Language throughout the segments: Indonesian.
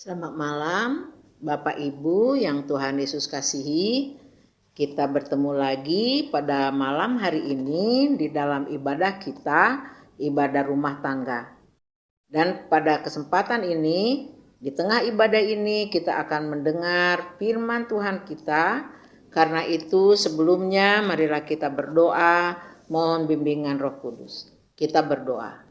Selamat malam, Bapak Ibu yang Tuhan Yesus kasihi. Kita bertemu lagi pada malam hari ini di dalam ibadah kita, ibadah rumah tangga. Dan pada kesempatan ini, di tengah ibadah ini kita akan mendengar firman Tuhan kita. Karena itu sebelumnya marilah kita berdoa, mohon bimbingan Roh Kudus. Kita berdoa.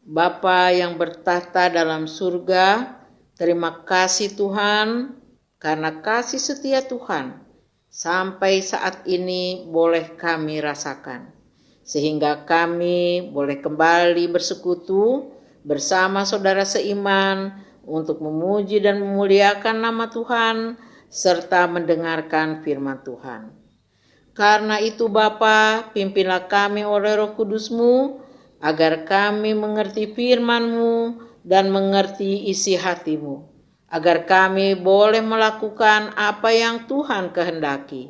Bapa yang bertahta dalam surga, terima kasih Tuhan karena kasih setia Tuhan sampai saat ini boleh kami rasakan. Sehingga kami boleh kembali bersekutu bersama saudara seiman untuk memuji dan memuliakan nama Tuhan serta mendengarkan firman Tuhan. Karena itu Bapa, pimpinlah kami oleh Roh Kudus-Mu agar kami mengerti firman-Mu dan mengerti isi hati-Mu, agar kami boleh melakukan apa yang Tuhan kehendaki.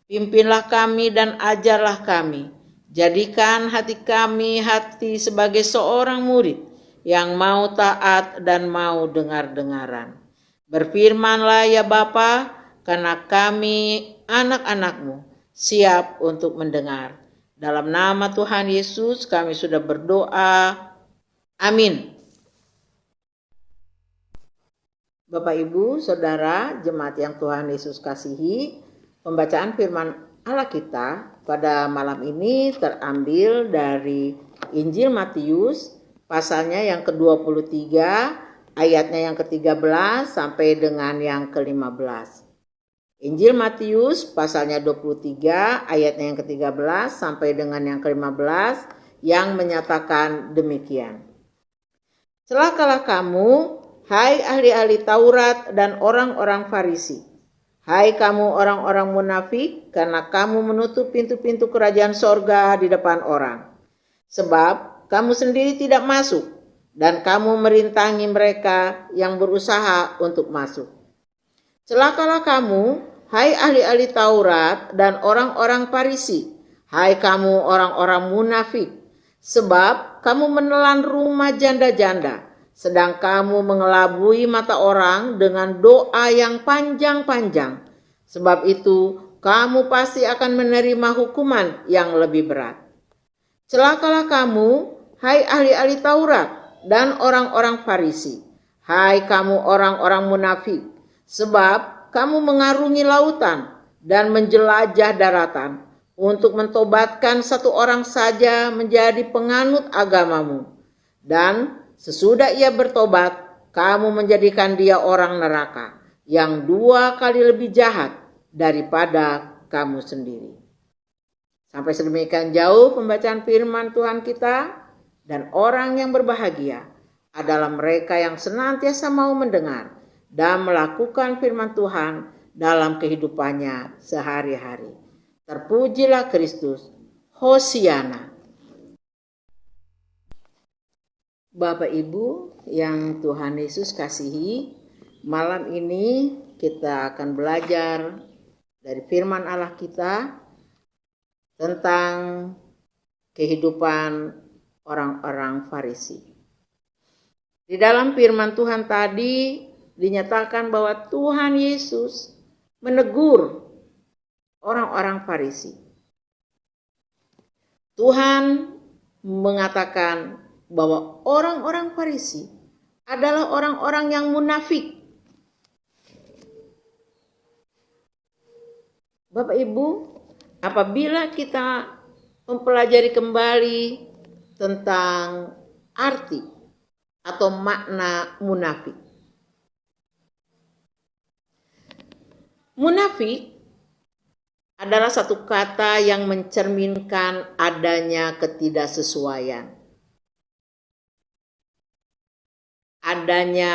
Pimpinlah kami dan ajarlah kami. Jadikan hati kami hati sebagai seorang murid yang mau taat dan mau dengar-dengaran. Berfirmanlah ya Bapa, karena kami anak-anak-Mu siap untuk mendengar. Dalam nama Tuhan Yesus kami sudah berdoa. Amin. Bapak Ibu, Saudara, jemaat yang Tuhan Yesus kasihi, pembacaan firman Allah kita pada malam ini terambil dari Injil Matius, pasalnya yang ke-23, ayatnya yang ke-13 sampai dengan yang ke-15. Injil Matius pasalnya 23 ayatnya yang ke-13 sampai dengan yang ke-15 yang menyatakan demikian. Celakalah kamu, hai ahli-ahli Taurat dan orang-orang Farisi. Hai kamu orang-orang munafik, karena kamu menutup pintu-pintu kerajaan sorga di depan orang. Sebab kamu sendiri tidak masuk dan kamu merintangi mereka yang berusaha untuk masuk. Celakalah kamu, hai ahli-ahli Taurat dan orang-orang Farisi, hai kamu orang-orang munafik, sebab kamu menelan rumah janda-janda, sedang kamu mengelabui mata orang dengan doa yang panjang-panjang. Sebab itu, kamu pasti akan menerima hukuman yang lebih berat. Celakalah kamu, hai ahli-ahli Taurat dan orang-orang Farisi, hai kamu orang-orang munafik, sebab kamu mengarungi lautan dan menjelajah daratan untuk mentobatkan satu orang saja menjadi penganut agamamu. Dan sesudah ia bertobat, kamu menjadikan dia orang neraka yang 2 kali lebih jahat daripada kamu sendiri. Sampai sedemikian jauh pembacaan firman Tuhan kita, dan orang yang berbahagia adalah mereka yang senantiasa mau mendengar dan melakukan firman Tuhan dalam kehidupannya sehari-hari. Terpujilah Kristus, Hosiana. Bapak Ibu yang Tuhan Yesus kasihi, malam ini kita akan belajar dari firman Allah kita tentang kehidupan orang-orang Farisi. Di dalam firman Tuhan tadi dinyatakan bahwa Tuhan Yesus menegur orang-orang Farisi. Tuhan mengatakan bahwa orang-orang Farisi adalah orang-orang yang munafik. Bapak Ibu, apabila kita mempelajari kembali tentang arti atau makna munafik. Munafik adalah satu kata yang mencerminkan adanya ketidaksesuaian, adanya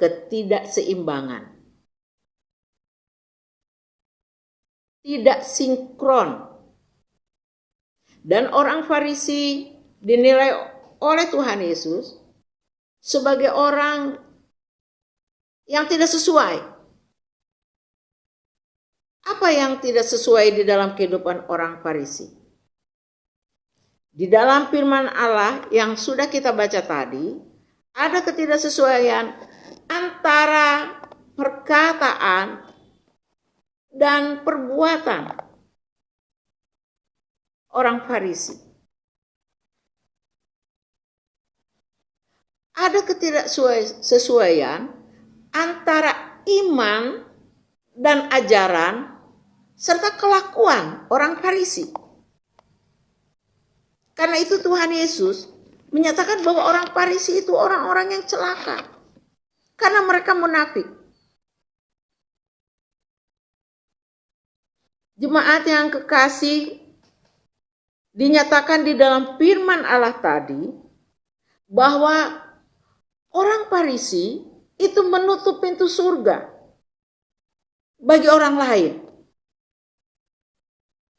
ketidakseimbangan, tidak sinkron. Dan orang Farisi dinilai oleh Tuhan Yesus sebagai orang yang tidak sesuai. Apa yang tidak sesuai di dalam kehidupan orang Farisi? Di dalam firman Allah yang sudah kita baca tadi, Ada ketidaksesuaian antara perkataan dan perbuatan orang Farisi. Ada ketidaksesuaian antara iman dan ajaran serta kelakuan orang Farisi. Karena itu Tuhan Yesus menyatakan bahwa orang Farisi itu orang-orang yang celaka. Karena mereka munafik. Jemaat yang kekasih, dinyatakan di dalam firman Allah tadi bahwa orang Farisi itu menutup pintu surga bagi orang lain.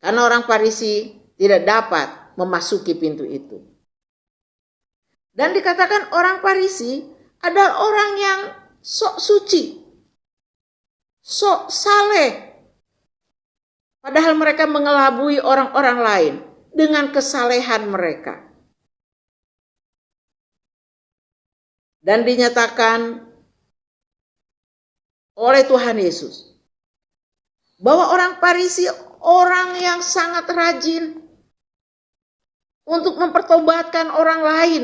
Karena orang Farisi tidak dapat memasuki pintu itu. Dan dikatakan orang Farisi adalah orang yang sok suci, sok saleh. Padahal mereka mengelabui orang-orang lain dengan kesalehan mereka. Dan dinyatakan oleh Tuhan Yesus bahwa orang Farisi orang yang sangat rajin untuk mempertobatkan orang lain.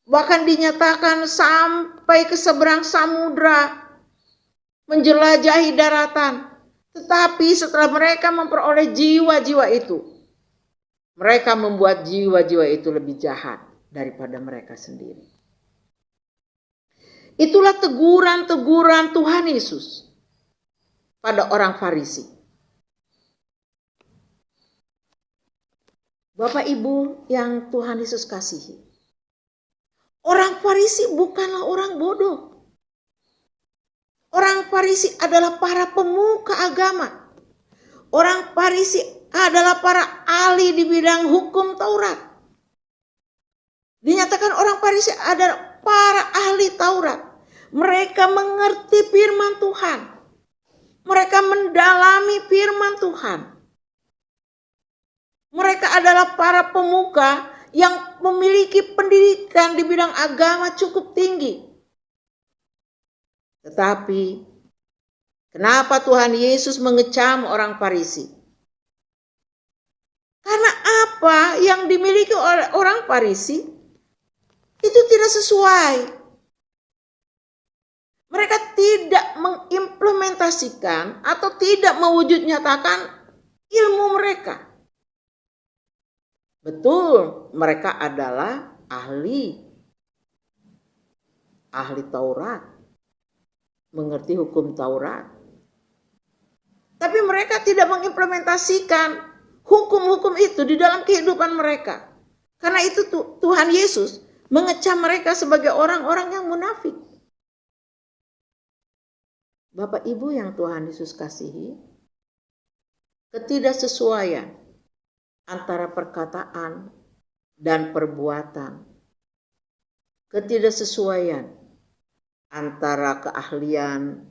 Bahkan dinyatakan sampai ke seberang samudra, menjelajahi daratan. Tetapi setelah mereka memperoleh jiwa-jiwa itu, mereka membuat jiwa-jiwa itu lebih jahat daripada mereka sendiri. Itulah teguran-teguran Tuhan Yesus pada orang Farisi. Bapak Ibu yang Tuhan Yesus kasihi, orang Farisi bukanlah orang bodoh. Orang Farisi adalah para pemuka agama. Orang Farisi adalah para ahli di bidang hukum Taurat. Dinyatakan orang Farisi adalah para ahli Taurat. Mereka mengerti firman Tuhan. Mereka mendalami firman Tuhan. Mereka adalah para pemuka yang memiliki pendidikan di bidang agama cukup tinggi. Tetapi kenapa Tuhan Yesus mengecam orang Farisi? Karena apa yang dimiliki oleh orang Farisi itu tidak sesuai. Mereka tidak mengimplementasikan atau tidak mewujud nyatakan ilmu mereka. Betul, mereka adalah ahli Taurat. Mengerti hukum Taurat. Tapi mereka tidak mengimplementasikan hukum-hukum itu di dalam kehidupan mereka. Karena itu Tuhan Yesus mengecam mereka sebagai orang-orang yang munafik. Bapak Ibu yang Tuhan Yesus kasihi, ketidaksesuaian antara perkataan dan perbuatan, ketidaksesuaian antara keahlian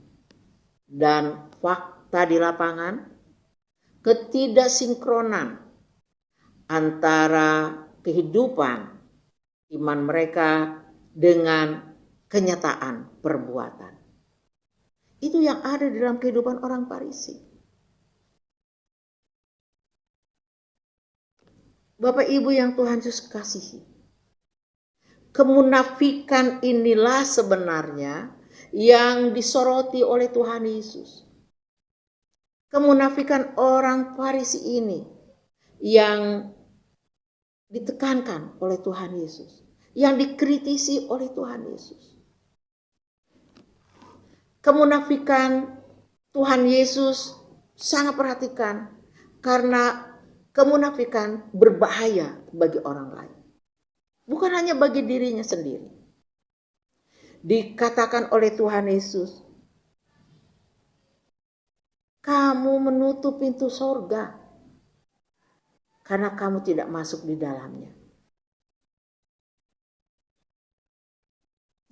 dan fakta di lapangan, ketidaksinkronan antara kehidupan iman mereka dengan kenyataan perbuatan. Itu yang ada di dalam kehidupan orang Farisi. Bapak Ibu yang Tuhan Yesus kasihi, kemunafikan inilah sebenarnya yang disoroti oleh Tuhan Yesus. Kemunafikan orang Farisi ini yang ditekankan oleh Tuhan Yesus, yang dikritisi oleh Tuhan Yesus. Kemunafikan Tuhan Yesus sangat perhatikan karena kemunafikan berbahaya bagi orang lain. Bukan hanya bagi dirinya sendiri. Dikatakan oleh Tuhan Yesus, kamu menutup pintu sorga karena kamu tidak masuk di dalamnya.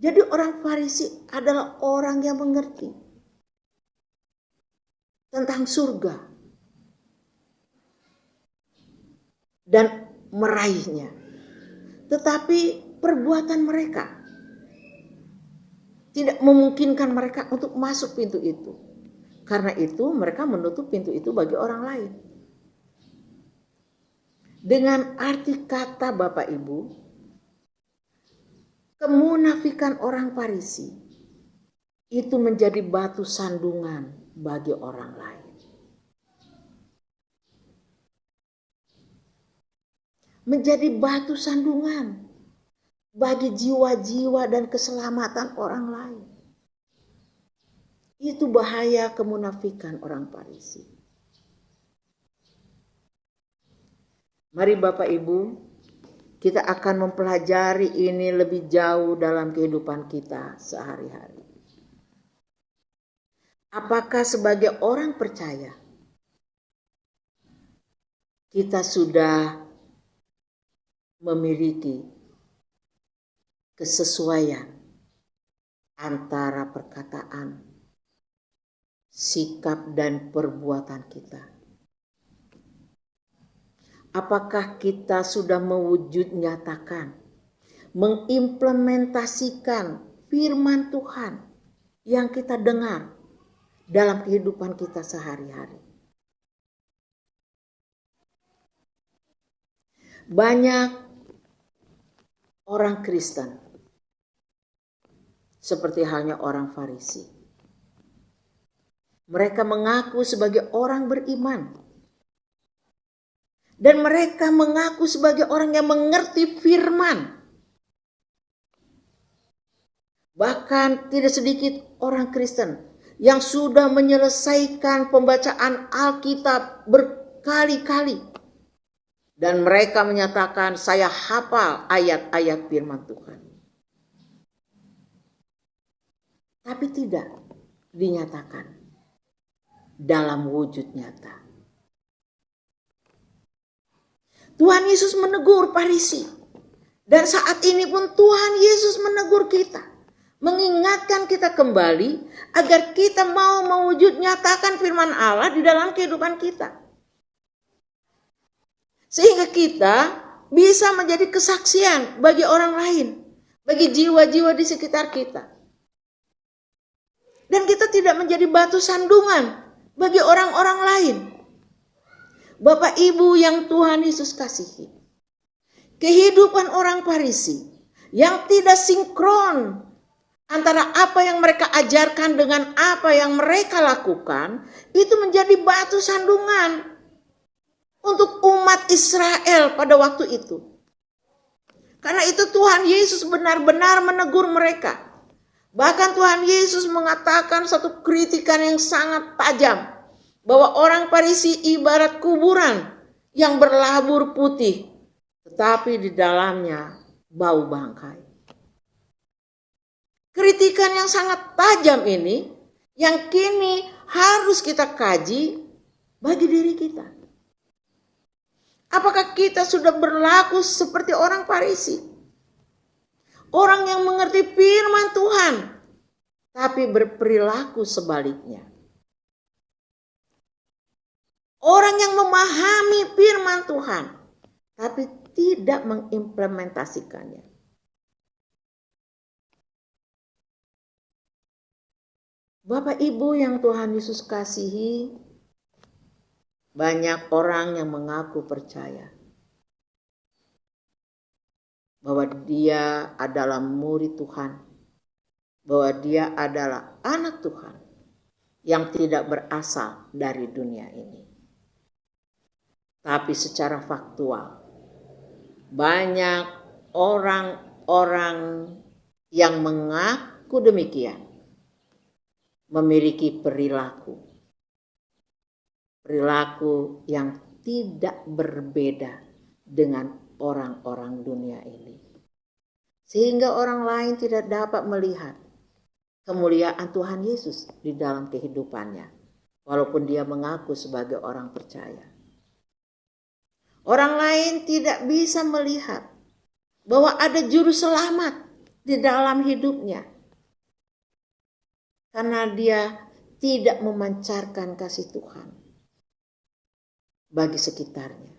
Jadi orang Farisi adalah orang yang mengerti tentang surga dan meraihnya. Tetapi perbuatan mereka tidak memungkinkan mereka untuk masuk pintu itu. Karena itu mereka menutup pintu itu bagi orang lain. Dengan arti kata Bapak Ibu, kemunafikan orang Farisi itu menjadi batu sandungan bagi orang lain. Menjadi batu sandungan bagi jiwa-jiwa dan keselamatan orang lain. Itu bahaya kemunafikan orang Farisi. Mari Bapak Ibu, kita akan mempelajari ini lebih jauh dalam kehidupan kita sehari-hari. Apakah sebagai orang percaya kita sudah memiliki kesesuaian antara perkataan, sikap dan perbuatan kita? Apakah kita sudah mewujud nyatakan, mengimplementasikan firman Tuhan yang kita dengar dalam kehidupan kita sehari-hari? Banyak orang Kristen seperti halnya orang Farisi. Mereka mengaku sebagai orang beriman. Dan mereka mengaku sebagai orang yang mengerti firman. Bahkan tidak sedikit orang Kristen yang sudah menyelesaikan pembacaan Alkitab berkali-kali. Dan mereka menyatakan, saya hafal ayat-ayat firman Tuhan. Tapi tidak dinyatakan dalam wujud nyata. Tuhan Yesus menegur Farisi. Dan saat ini pun Tuhan Yesus menegur kita. Mengingatkan kita kembali agar kita mau mewujud nyatakan firman Allah di dalam kehidupan kita. Sehingga kita bisa menjadi kesaksian bagi orang lain. Bagi jiwa-jiwa di sekitar kita. Dan kita tidak menjadi batu sandungan bagi orang-orang lain. Bapak Ibu yang Tuhan Yesus kasihi, kehidupan orang Farisi yang tidak sinkron antara apa yang mereka ajarkan dengan apa yang mereka lakukan, itu menjadi batu sandungan untuk umat Israel pada waktu itu. Karena itu Tuhan Yesus benar-benar menegur mereka. Bahkan Tuhan Yesus mengatakan satu kritikan yang sangat tajam. Bahwa orang Farisi ibarat kuburan yang berlabur putih, tetapi di dalamnya bau bangkai. Kritikan yang sangat tajam ini, yang kini harus kita kaji bagi diri kita. Apakah kita sudah berlaku seperti orang Farisi? Orang yang mengerti firman Tuhan, tapi berperilaku sebaliknya. Orang yang memahami firman Tuhan, tapi tidak mengimplementasikannya. Bapak Ibu yang Tuhan Yesus kasihi, banyak orang yang mengaku percaya bahwa dia adalah murid Tuhan, bahwa dia adalah anak Tuhan yang tidak berasal dari dunia ini. Tapi secara faktual, banyak orang-orang yang mengaku demikian memiliki perilaku yang tidak berbeda dengan orang-orang dunia ini. Sehingga orang lain tidak dapat melihat kemuliaan Tuhan Yesus di dalam kehidupannya, walaupun dia mengaku sebagai orang percaya. Orang lain tidak bisa melihat bahwa ada juru selamat di dalam hidupnya. Karena dia tidak memancarkan kasih Tuhan bagi sekitarnya.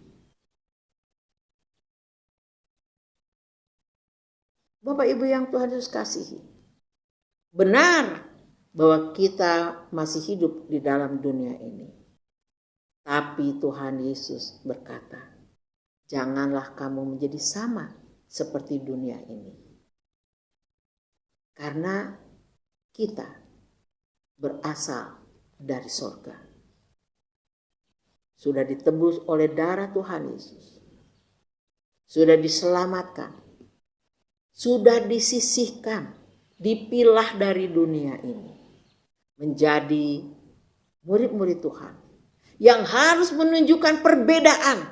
Bapak Ibu yang Tuhan Yesus kasihi, Benar bahwa kita masih hidup di dalam dunia ini. Tapi Tuhan Yesus berkata, janganlah kamu menjadi sama seperti dunia ini. Karena kita berasal dari sorga. Sudah ditebus oleh darah Tuhan Yesus. Sudah diselamatkan. Sudah disisihkan. Dipilah dari dunia ini. Menjadi murid-murid Tuhan. Yang harus menunjukkan perbedaan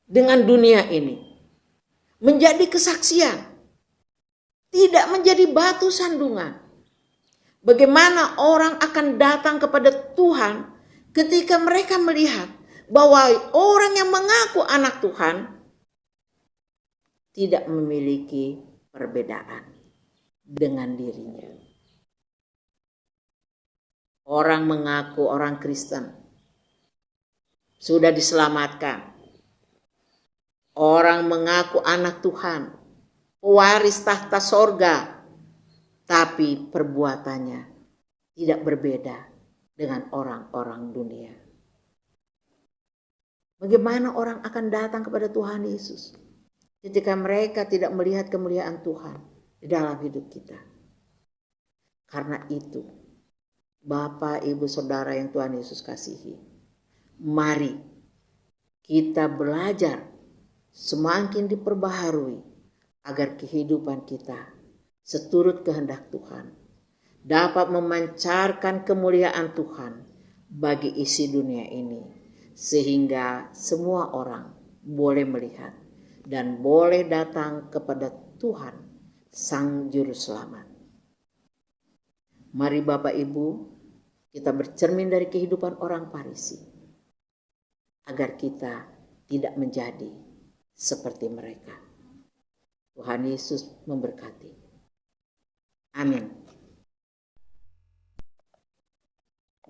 dengan dunia ini. Menjadi kesaksian. Tidak menjadi batu sandungan. Bagaimana orang akan datang kepada Tuhan ketika mereka melihat bahwa orang yang mengaku anak Tuhan tidak memiliki perbedaan dengan dirinya. Orang mengaku orang Kristen sudah diselamatkan. Orang mengaku anak Tuhan, pewaris tahta sorga, tapi perbuatannya tidak berbeda dengan orang-orang dunia. Bagaimana orang akan datang kepada Tuhan Yesus ketika mereka tidak melihat kemuliaan Tuhan di dalam hidup kita? Karena itu, Bapak, Ibu, Saudara yang Tuhan Yesus kasihi, mari kita belajar semakin diperbaharui agar kehidupan kita seturut kehendak Tuhan dapat memancarkan kemuliaan Tuhan bagi isi dunia ini, sehingga semua orang boleh melihat dan boleh datang kepada Tuhan Sang Juru Selamat. Mari Bapak Ibu, kita bercermin dari kehidupan orang Farisi agar kita tidak menjadi seperti mereka. Tuhan Yesus memberkati. Amin.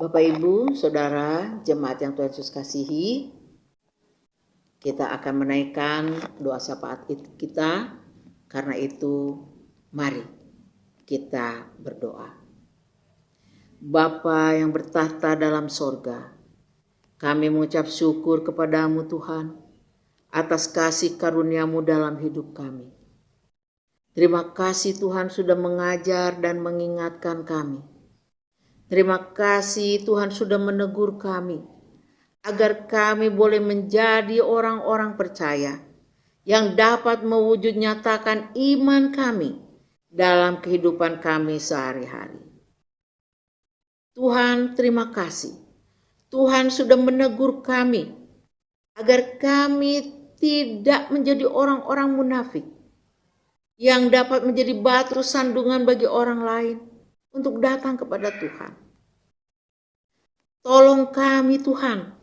Bapak Ibu, Saudara, jemaat yang Tuhan Yesus kasihi, kita akan menaikkan doa syafaat kita. Karena itu, mari kita berdoa. Bapa yang bertahta dalam sorga, kami mengucap syukur kepadamu Tuhan atas kasih karunia-Mu dalam hidup kami. Terima kasih Tuhan sudah mengajar dan mengingatkan kami. Terima kasih Tuhan sudah menegur kami agar kami boleh menjadi orang-orang percaya yang dapat mewujud nyatakan iman kami dalam kehidupan kami sehari-hari. Tuhan, terima kasih. Tuhan sudah menegur kami agar kami tidak menjadi orang-orang munafik yang dapat menjadi batu sandungan bagi orang lain untuk datang kepada Tuhan. Tolong kami Tuhan,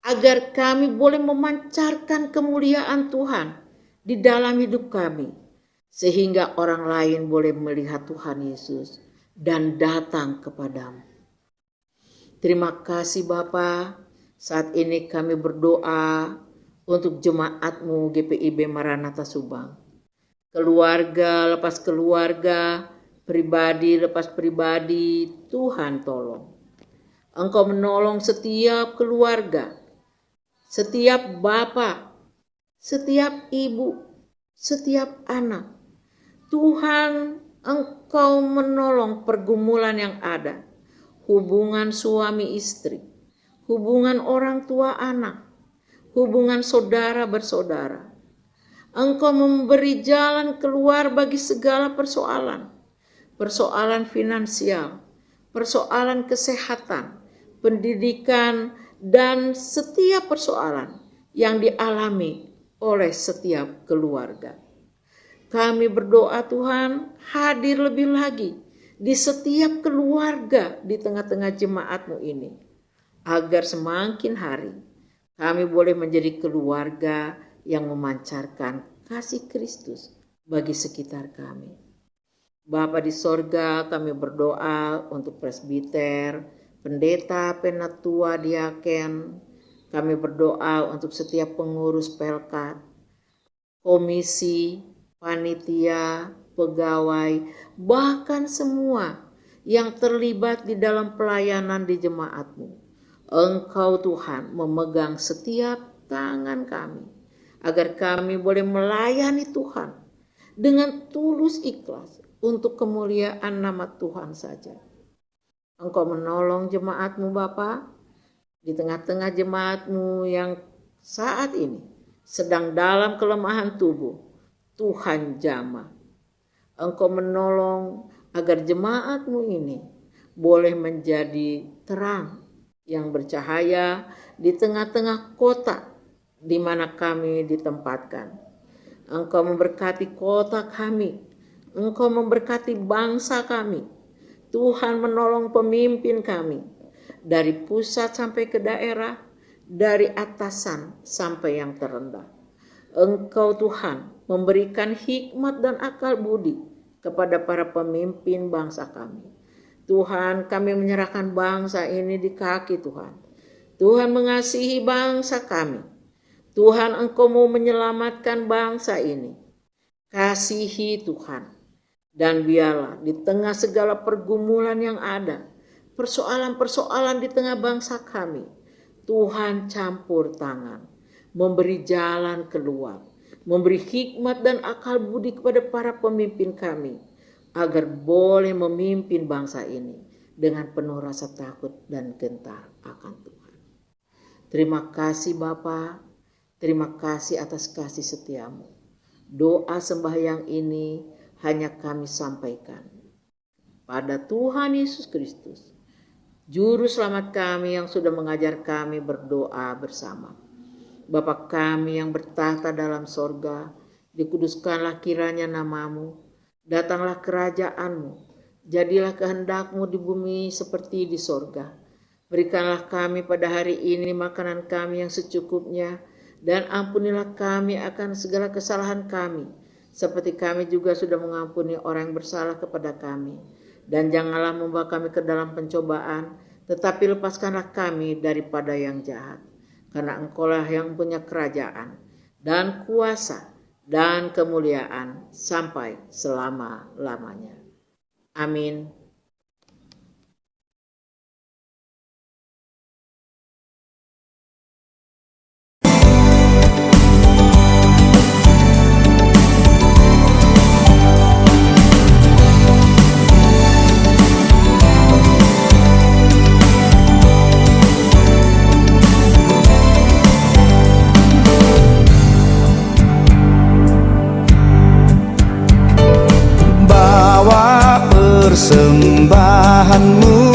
agar kami boleh memancarkan kemuliaan Tuhan di dalam hidup kami, sehingga orang lain boleh melihat Tuhan Yesus dan datang kepadamu. Terima kasih Bapa. Saat ini kami berdoa untuk jemaat-Mu GPIB Maranatha Subang. Keluarga lepas keluarga, pribadi lepas pribadi, Tuhan tolong. Engkau menolong setiap keluarga, setiap bapak, setiap ibu, setiap anak. Tuhan, Engkau menolong pergumulan yang ada. Hubungan suami istri, hubungan orang tua anak, hubungan saudara bersaudara. Engkau memberi jalan keluar bagi segala persoalan. Persoalan finansial, persoalan kesehatan, pendidikan, dan setiap persoalan yang dialami oleh setiap keluarga. Kami berdoa Tuhan, hadir lebih lagi di setiap keluarga di tengah-tengah jemaat-Mu ini, agar semakin hari kami boleh menjadi keluarga yang memancarkan kasih Kristus bagi sekitar kami. Bapa di sorga, kami berdoa untuk presbiter, pendeta, penatua, diaken. Kami berdoa untuk setiap pengurus pelkat, komisi, panitia, pegawai, bahkan semua yang terlibat di dalam pelayanan di jemaat-Mu. Engkau Tuhan memegang setiap tangan kami, agar kami boleh melayani Tuhan dengan tulus ikhlas untuk kemuliaan nama Tuhan saja. Engkau menolong jemaat-Mu Bapa, di tengah-tengah jemaat-Mu yang saat ini sedang dalam kelemahan tubuh. Tuhan jamah. Engkau menolong agar jemaat-Mu ini boleh menjadi terang yang bercahaya di tengah-tengah kota di mana kami ditempatkan. Engkau memberkati kota kami. Engkau memberkati bangsa kami. Tuhan menolong pemimpin kami dari pusat sampai ke daerah, dari atasan sampai yang terendah. Engkau Tuhan memberikan hikmat dan akal budi kepada para pemimpin bangsa kami. Tuhan, kami menyerahkan bangsa ini di kaki Tuhan. Tuhan mengasihi bangsa kami. Tuhan, Engkau mau menyelamatkan bangsa ini. Kasihi Tuhan. Dan biarlah di tengah segala pergumulan yang ada, persoalan-persoalan di tengah bangsa kami, Tuhan campur tangan, memberi jalan keluar, memberi hikmat dan akal budi kepada para pemimpin kami, agar boleh memimpin bangsa ini dengan penuh rasa takut dan gentar akan Tuhan. Terima kasih Bapa, terima kasih atas kasih setiamu. Doa sembahyang ini hanya kami sampaikan pada Tuhan Yesus Kristus, Juru Selamat kami yang sudah mengajar kami berdoa bersama. Bapa kami yang bertahta dalam sorga, dikuduskanlah kiranya namamu, datanglah kerajaanmu, jadilah kehendakmu di bumi seperti di sorga. Berikanlah kami pada hari ini makanan kami yang secukupnya, dan ampunilah kami akan segala kesalahan kami, seperti kami juga sudah mengampuni orang yang bersalah kepada kami. Dan janganlah membawa kami ke dalam pencobaan, tetapi lepaskanlah kami daripada yang jahat. Karena Engkaulah yang punya kerajaan dan kuasa dan kemuliaan sampai selama-lamanya. Amin. Persembahanmu